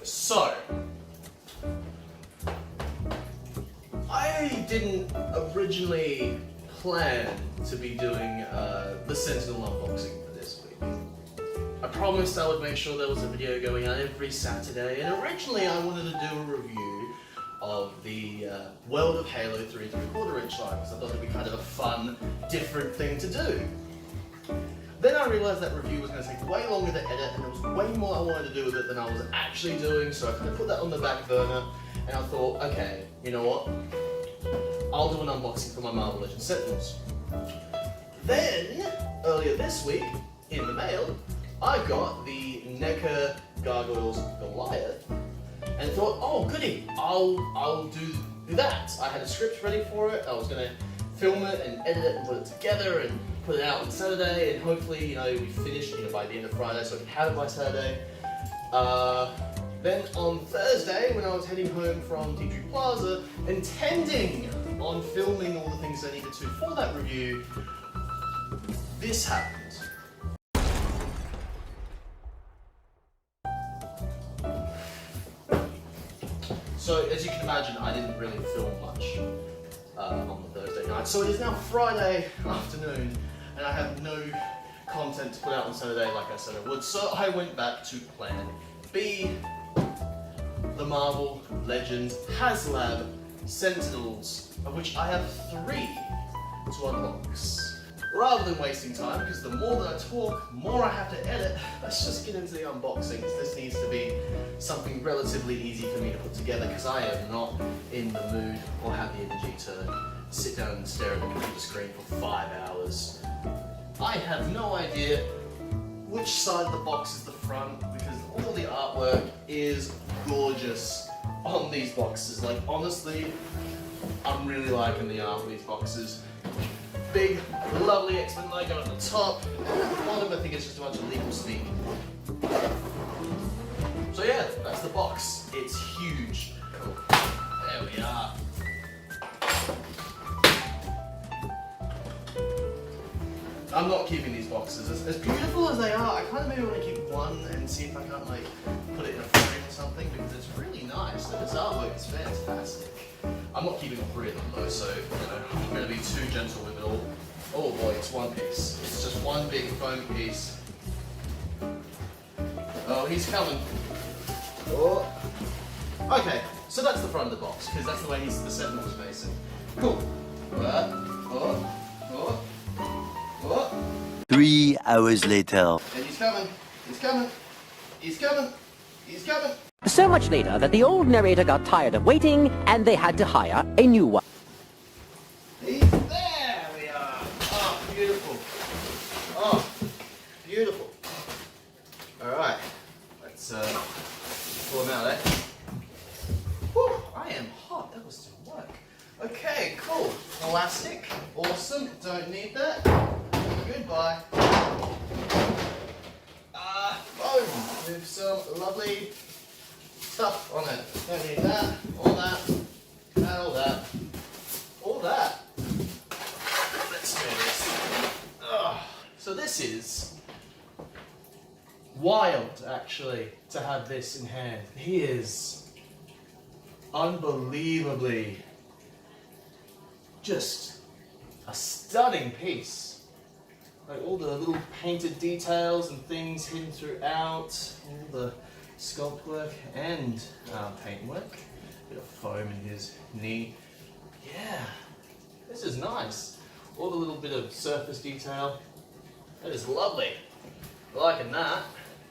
So, I didn't originally plan to be doing the Sentinel unboxing for this week. I promised I would make sure there was a video going out every Saturday, and originally I wanted to do a review of the World of Halo 3 3/4 inch line, because I thought it'd be kind of a fun, different thing to do. Then I realised that review was going to take way longer to edit, and there was way more I wanted to do with it than I was actually doing, so I kind of put that on the back burner, and I thought, okay, you know what, I'll do an unboxing for my Marvel Legends Sentinels. Then, earlier this week, in the mail, I got the NECA Gargoyles Goliath, and thought, oh goody, I'll do that. I had a script ready for it, I was going to film it and edit it and put it together and put it out on Saturday, and hopefully, you know, we finished by the end of Friday, so I can have it by Saturday. Then on Thursday, when I was heading home from Tea Tree Plaza, intending on filming all the things I needed to for that review, this happened. So, as you can imagine, I didn't really film much on the Thursday night. So it is now Friday afternoon, and I have no content to put out on Saturday like I said I would. So I went back to plan B, the Marvel Legends Haslab Sentinels, of which I have 3 to unbox. Rather than wasting time, because the more that I talk, more I have to edit, let's just get into the unboxing. This needs to be something relatively easy for me to put together, because I am not in the mood or have the energy to sit down and stare at the computer screen for 5 hours. I have no idea which side of the box is the front, because all the artwork is gorgeous on these boxes. Like, honestly, I'm really liking the art of these boxes. Big, lovely X-Men logo at the top, and at the bottom I think it's just a bunch of legal speak. So yeah, that's the box. It's huge. Cool. There we are. I'm not keeping these boxes. As beautiful as they are, I kind of maybe want to keep one and see if I can't like put it in a frame or something, because it's really nice. And this artwork is fantastic. I'm not keeping all 3 of them though, so you know, I'm going to be too gentle with it all. Oh boy, it's one piece. It's just one big foam piece. Oh, he's coming. Oh. Okay, so that's the front of the box, because that's the way the Sentinel is facing. Cool. 3 hours later. And he's coming. He's coming. He's coming. He's coming. So much later that the old narrator got tired of waiting and they had to hire a new one. He's there! We are. Oh, beautiful. Oh, beautiful. Alright. Let's pull him out, eh? Whew, I am hot. That was some work. Okay, cool. Elastic. Awesome. Don't need that. Goodbye. Foam with some lovely stuff on it. Don't need that, all that, and all that. All that. Let's do this. Ugh. So this is wild, actually, to have this in hand. He is unbelievably just a stunning piece. Like all the little painted details and things hidden throughout, all the sculpt work and paint work. Bit of foam in his knee. Yeah, this is nice. All the little bit of surface detail. That is lovely. Liking that.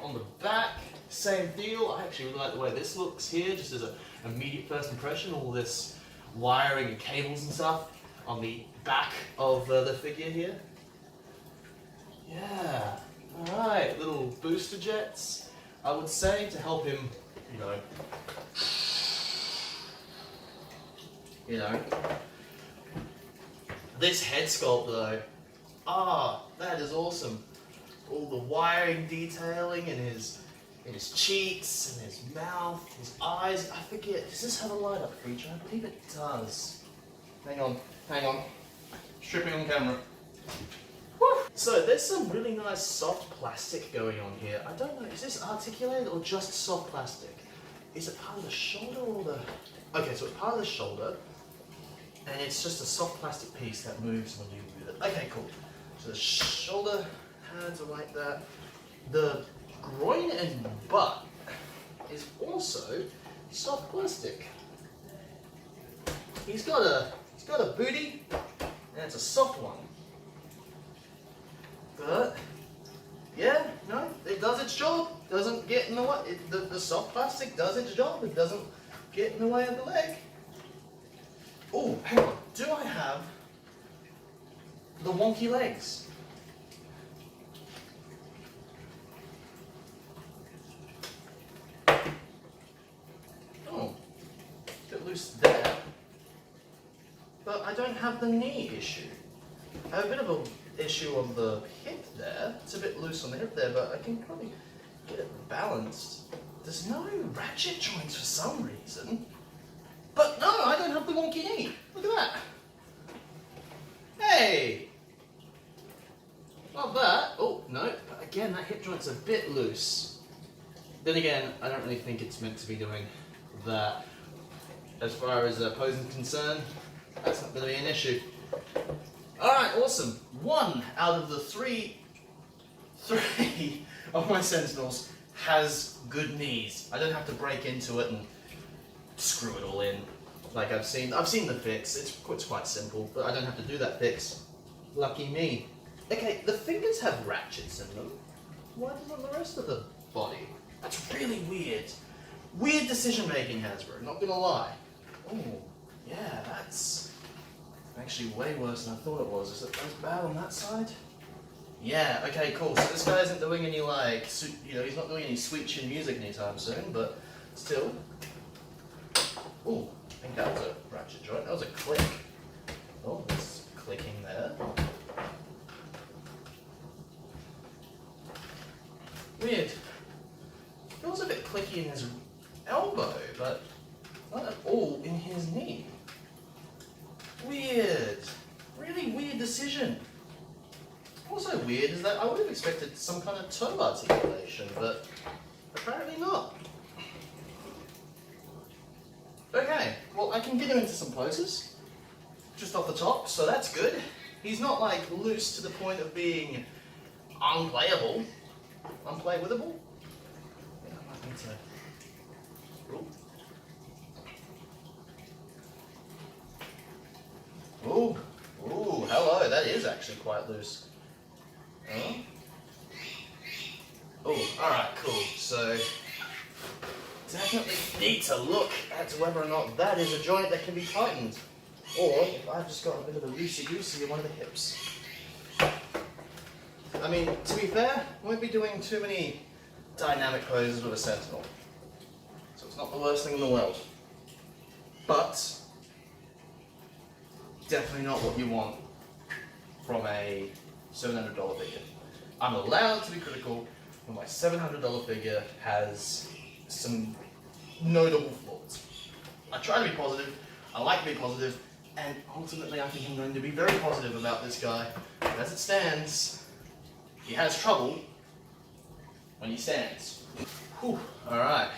On the back, same deal. I actually really like the way this looks here, just as an immediate first impression. All this wiring and cables and stuff on the back of the figure here. Yeah, alright, little booster jets, I would say, to help him, you know. This head sculpt though, that is awesome. All the wiring detailing in his cheeks, and his mouth, his eyes. I forget, does this have a light up feature? I believe it does. Hang on. Stripping on camera. Woo! So there's some really nice soft plastic going on here. I don't know, is this articulated or just soft plastic? is it part of the shoulder or the... Okay, so it's part of the shoulder, and it's just a soft plastic piece that moves when you move it. Okay, cool. So the shoulder pads are like that. The groin and butt is also soft plastic. He's got a booty, and it's a soft one. But yeah, no, it does its job. Doesn't get in the way. The soft plastic does its job. It doesn't get in the way of the leg. Oh, hang on. Do I have the wonky legs? Oh, a bit loose there. But I don't have the knee issue. I have a bit of an issue on the hip there. It's a bit loose on the hip there, but I can probably get it balanced. There's no ratchet joints for some reason. But no, I don't have the wonky knee. Look at that. Hey! Not that. Oh, no. But again, that hip joint's a bit loose. Then again, I don't really think it's meant to be doing that. As far as posing is concerned, that's not going to be an issue. Alright, awesome. 1 out of the three of my Sentinels has good knees. I don't have to break into it and screw it all in. Like I've seen the fix. It's quite simple, but I don't have to do that fix. Lucky me. Okay, the fingers have ratchets in them. Why doesn't the rest of the body? That's really weird. Weird decision making, Hasbro, not gonna lie. Oh, yeah, that's actually way worse than I thought it was. Is it as bad on that side? Yeah, okay, cool. So this guy isn't doing any like, he's not doing any sweet chin music anytime soon, but still. Oh, I think that was a ratchet joint. That was a click. Oh, there's clicking there. Weird. Feels a bit clicky in his elbow, but not at all in his knee. Weird. Really weird decision. Also weird is that I would have expected some kind of toe articulation, but apparently not. Okay, well I can get him into some poses, just off the top, so that's good. He's not like loose to the point of being unplayable. Unplaywithable? Yeah, I might need to... Ooh. Ooh, ooh, hello, that is actually quite loose. Huh? Oh, alright, cool. So, definitely need to look at whether or not that is a joint that can be tightened. Or if I've just got a bit of a loosey-goosey in one of the hips. I mean, to be fair, I won't be doing too many dynamic poses with a Sentinel. So it's not the worst thing in the world. But, definitely not what you want from a $700 figure. I'm allowed to be critical when my $700 figure has some notable flaws. I try to be positive, I like to be positive, and ultimately I think I'm going to be very positive about this guy. As it stands, he has trouble when he stands. Whew, alright.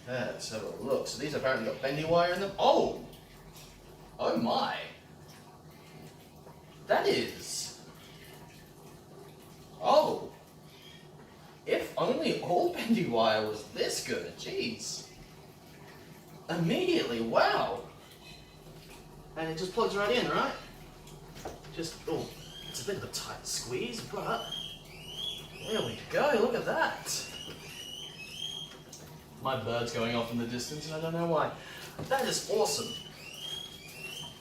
Let's have a look. So these apparently got bendy wire in them. Oh! Oh my! That is... Oh! If only all bendy wire was this good, jeez. Immediately, wow! And it just plugs right in, right? Just, oh, it's a bit of a tight squeeze, but there we go, look at that! My bird's going off in the distance and I don't know why. That is awesome.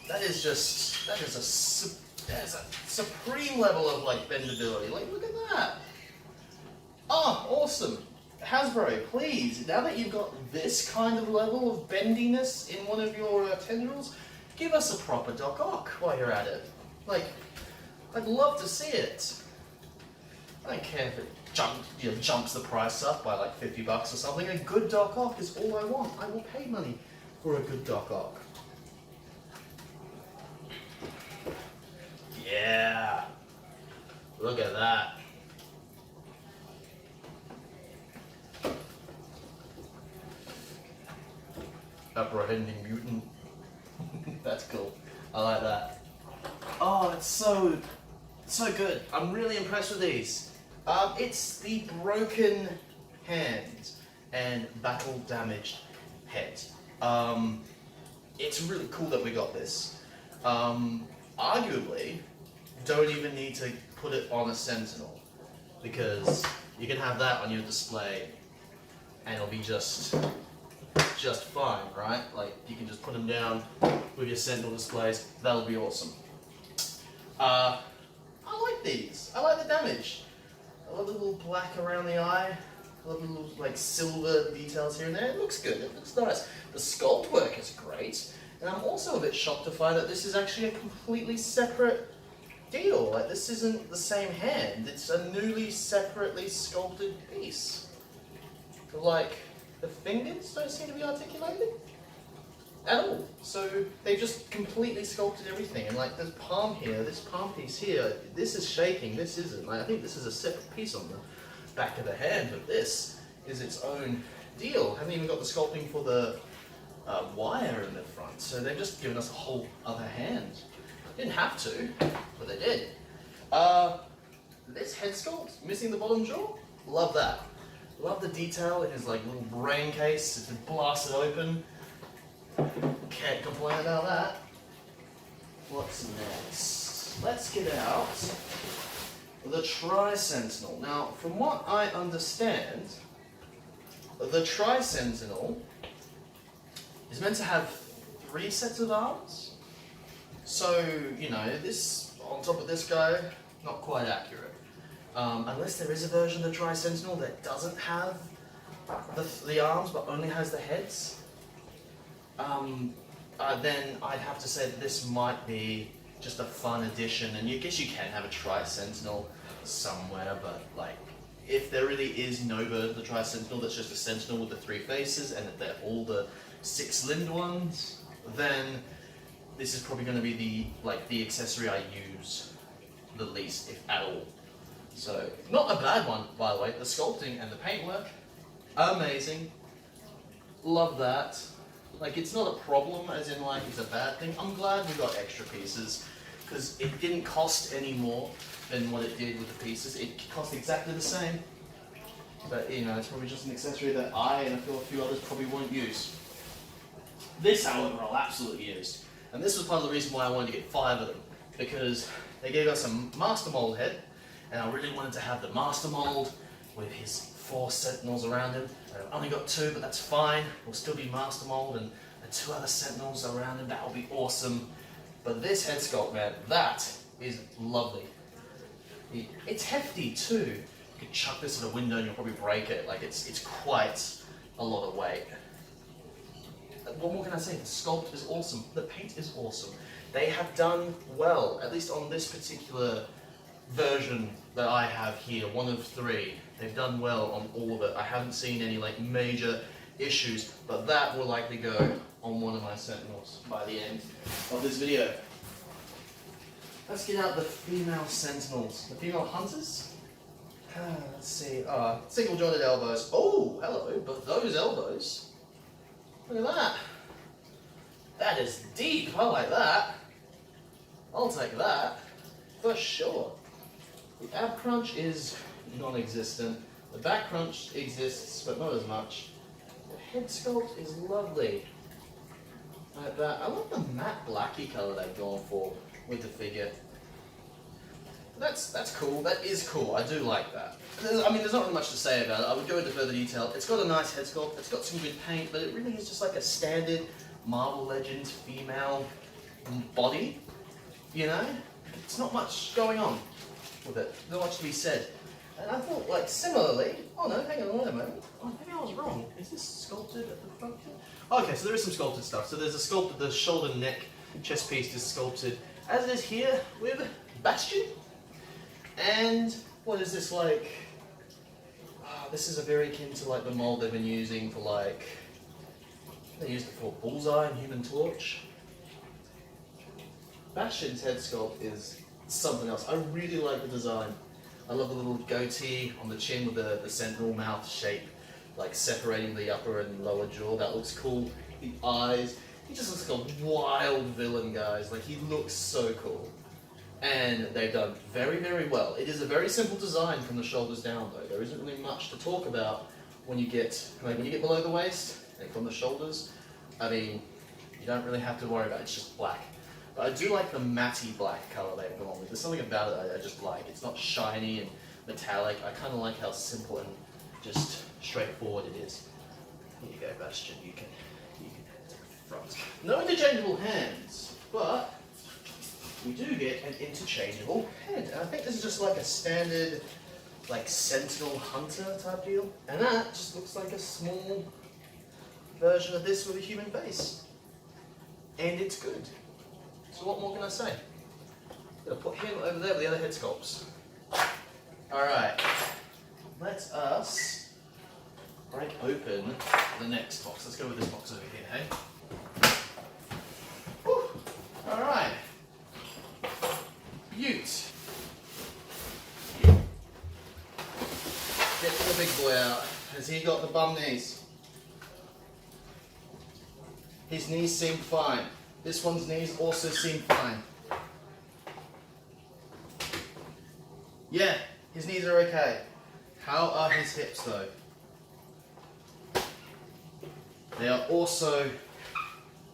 That is just, that is a supreme level of like bendability. Like, look at that. Oh, awesome. Hasbro, please, now that you've got this kind of level of bendiness in one of your tendrils, give us a proper Doc Ock while you're at it. Like, I'd love to see it. I don't care if it jumps the price up by like $50 or something. A good Doc Ock is all I want. I will pay money for a good Doc Ock. Yeah. Look at that. apprehending mutant. That's cool. I like that. Oh, it's so good. I'm really impressed with these. It's the broken hand and battle damaged head. It's really cool that we got this. Arguably, don't even need to put it on a Sentinel because you can have that on your display and it'll be just fine, right? Like you can just put them down with your Sentinel displays. That'll be awesome. I like these. I like the damage. I love the little black around the eye. I love the little like silver details here and there. It looks good. It looks nice. The sculpt work is great. And I'm also a bit shocked to find that this is actually a completely separate deal. Like this isn't the same hand. It's a newly separately sculpted piece. Like the fingers don't seem to be articulated at all. So they just completely sculpted everything. And like this palm here, this palm piece here, this is shaking, this isn't. Like, I think this is a separate piece on the back of the hand, but this is its own deal. Haven't even got the sculpting for the wire in the front. So they've just given us a whole other hand. Didn't have to, but they did. This head sculpt, missing the bottom jaw, love that. Love the detail in his like little brain case. It's been blasted open. Can't complain about that. What's next? Let's get out the Tri-Sentinel. Now, from what I understand, the Tri-Sentinel is meant to have 3 sets of arms. So, you know, this on top of this guy, not quite accurate. Unless there is a version of the Tri-Sentinel that doesn't have the arms but only has the heads, then I'd have to say that this might be just a fun addition, and I guess you can have a Tri-Sentinel somewhere, but like, if there really is no version of the Tri-Sentinel that's just a Sentinel with the 3 faces and that they're all the 6-limbed ones, then this is probably going to be the accessory I use the least, if at all. So, not a bad one, by the way. The sculpting and the paintwork, amazing. Love that. Like, it's not a problem, as in, like, it's a bad thing. I'm glad we got extra pieces, because it didn't cost any more than what it did with the pieces. It cost exactly the same. But, you know, it's probably just an accessory that I and a few others probably won't use. This, however, I'll absolutely use. And this was part of the reason why I wanted to get 5 of them, because they gave us a master mold head, and I really wanted to have the master mold with his 4 Sentinels around him. I've only got 2, but that's fine. We'll still be master mold, and the 2 other Sentinels around him. That will be awesome. But this head sculpt, man, that is lovely. It's hefty too. You could chuck this at a window and you'll probably break it. Like it's quite a lot of weight. What more can I say? The sculpt is awesome. The paint is awesome. They have done well, at least on this particular version that I have here, 1 of 3. They've done well on all of it. I haven't seen any like major issues, but that will likely go on one of my Sentinels by the end of this video. Let's get out the female Sentinels, the female hunters. Let's see, single jointed elbows. Oh, hello, but those elbows. Look at that. That is deep. I like that. I'll take that for sure. The ab crunch is non-existent. The back crunch exists, but not as much. The head sculpt is lovely. Like that. I love the matte blacky colour they've gone for with the figure. That's cool. That is cool. I do like that. There's not really much to say about it. I would go into further detail. It's got a nice head sculpt. It's got some good paint, but it really is just like a standard Marvel Legends female body. You know, it's not much going on with it. Not much to be said. And I thought, like, similarly. Oh no, hang on, wait a moment. Oh, maybe I was wrong. Is this sculpted at the front here? Okay, so there is some sculpted stuff. So there's a sculpted, the shoulder, neck, chest piece is sculpted, as it is here with Bastion. And what is this like? This is a very akin to like the mold they've been using for like, they used it for Bullseye and Human Torch. Bastion's head sculpt is something else. I really like the design. I love the little goatee on the chin with the sentinel mouth shape, like separating the upper and lower jaw. That looks cool. the eyes. He just looks like a wild villain, guys. Like, he looks so cool. And they've done very, very well. It is a very simple design from the shoulders down, though. There isn't really much to talk about when you get below the waist and from the shoulders. I mean, you don't really have to worry about it. It's just black. But I do like the matty black color they've gone with. There's something about it I just like. It's not shiny and metallic. I kind of like how simple and just straightforward it is. Here you go, Bastion. You can head to the front. No interchangeable hands, but we do get an interchangeable head. And I think this is just like a standard, like Sentinel Hunter type deal. And that just looks like a small version of this with a human face. And it's good. So what more can I say? I'm gonna put him over there with the other head sculpts. Alright, let us break open the next box. Let's go with this box over here, hey? Whew. Alright. Beaut. Get the big boy out. Has he got the bum knees? His knees seem fine. This one's knees also seem fine. Yeah, his knees are okay. How are his hips though? They are also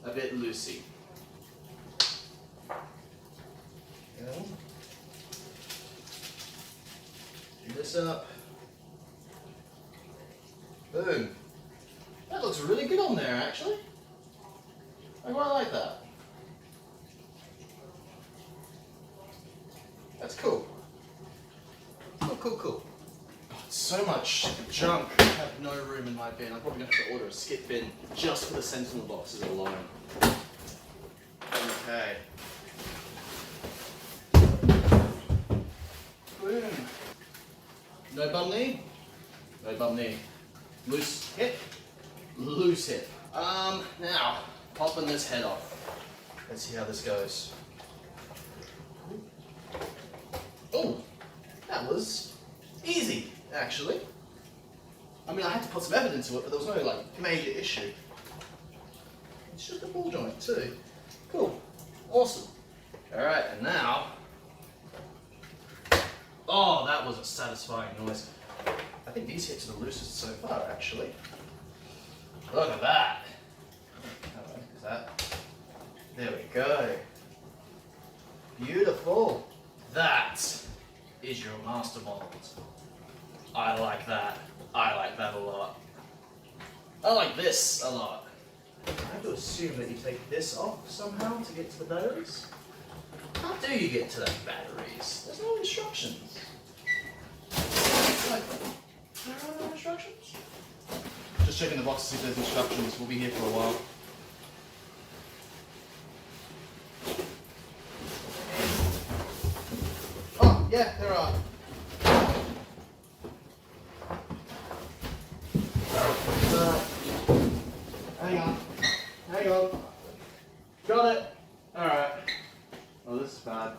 a bit loosey. Okay. Do this up. Boom. That looks really good on there actually. I quite like that. That's cool. Cool. Oh, so much junk. I have no room in my bin. I'm probably going to have to order a skip bin just for the Sentinel boxes alone. Okay. Boom. No bum knee? No bum knee. Loose hip? Loose hip. Now, popping this head off. Let's see how this goes. Oh, that was easy, actually. I mean, I had to put some effort into it, but there was no, like, major issue. It's just a ball joint, too. Cool. Awesome. Alright, and now... Oh, that was a satisfying noise. I think these hits are the loosest so far, actually. Look at that. Hello, is that? There we go. Beautiful. That is your master mold. I like that. I like that a lot. I like this a lot. I have to assume that you take this off somehow to get to the batteries. How do you get to the batteries? There's no instructions. Like, there are no instructions? Just checking the box to see if there's instructions. We'll be here for a while. Oh, yeah, there are. Hang on. Got it. Alright. Oh, this is bad.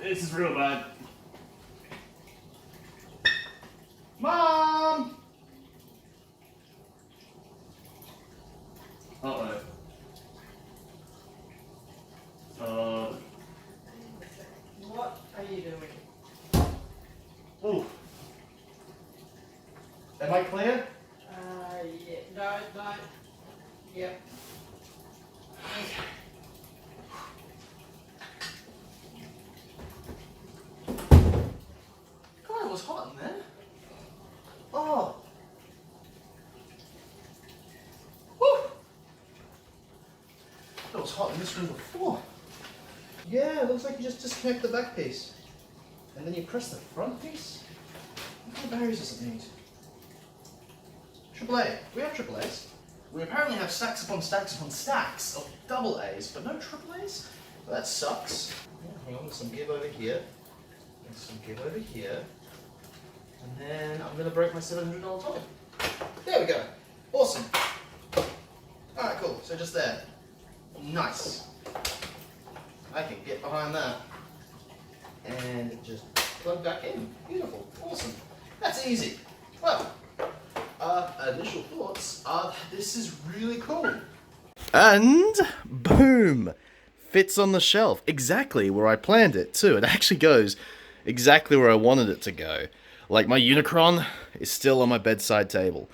This is real bad. Mom! Uh-oh. What are you doing? Ooh. Am I clear? Yeah. No. Yep. God, it was hot in there. Oh. Woo. It was hot in this room before. Yeah, it looks like you just disconnect the back piece. And then you press the front piece? What kind of batteries does it need? AAA. We have AAAs. We apparently have stacks upon stacks upon stacks of double A's, but no AAAs? Well, that sucks. Yeah, hang on, there's some give over here. There's some give over here. And then I'm going to break my $700 toy. There we go. Awesome. Alright, cool. So just there. Nice. I can get behind that. And just plug back in. Beautiful. Awesome. That's easy. Well, initial thoughts are that this is really cool. And boom! Fits on the shelf. Exactly where I planned it too. It actually goes exactly where I wanted it to go. Like my Unicron is still on my bedside table.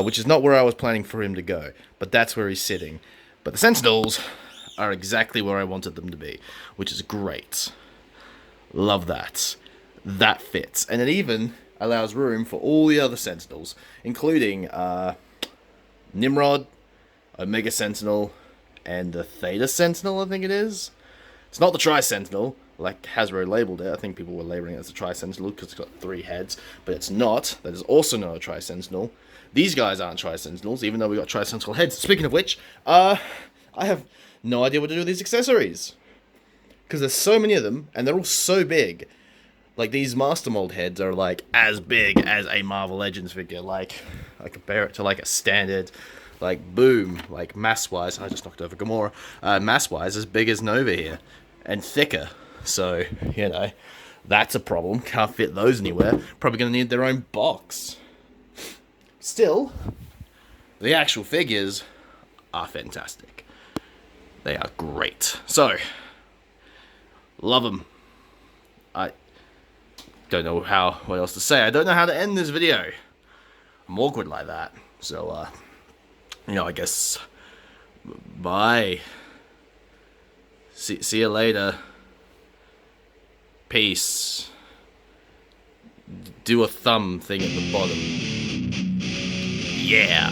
Which is not where I was planning for him to go. But that's where he's sitting. But the Sentinels are exactly where I wanted them to be. Which is great. Love that. That fits. And it even allows room for all the other Sentinels. Including Nimrod, Omega Sentinel, and the Theta Sentinel, I think it is. It's not the Tri-Sentinel, like Hasbro labeled it. I think people were labeling it as a Tri-Sentinel because it's got 3 heads. But it's not. That is also not a Tri-Sentinel. These guys aren't Tri-Sentinels, even though we got Tri-Sentinel heads. Speaking of which, I have no idea what to do with these accessories. Because there's so many of them, and they're all so big. Like, these Master Mold heads are, like, as big as a Marvel Legends figure. Like, I compare it to, like, a standard, like, boom, like, mass-wise. I just knocked over Gamora. Mass-wise, as big as Nova here. And thicker. So, you know, that's a problem. Can't fit those anywhere. Probably going to need their own box. Still, the actual figures are fantastic. They are great. So, love them. I don't know what else to say. I don't know how to end this video. I'm awkward like that. So, you know, I guess, bye. See you later. Peace. Do a thumb thing at the bottom. Yeah.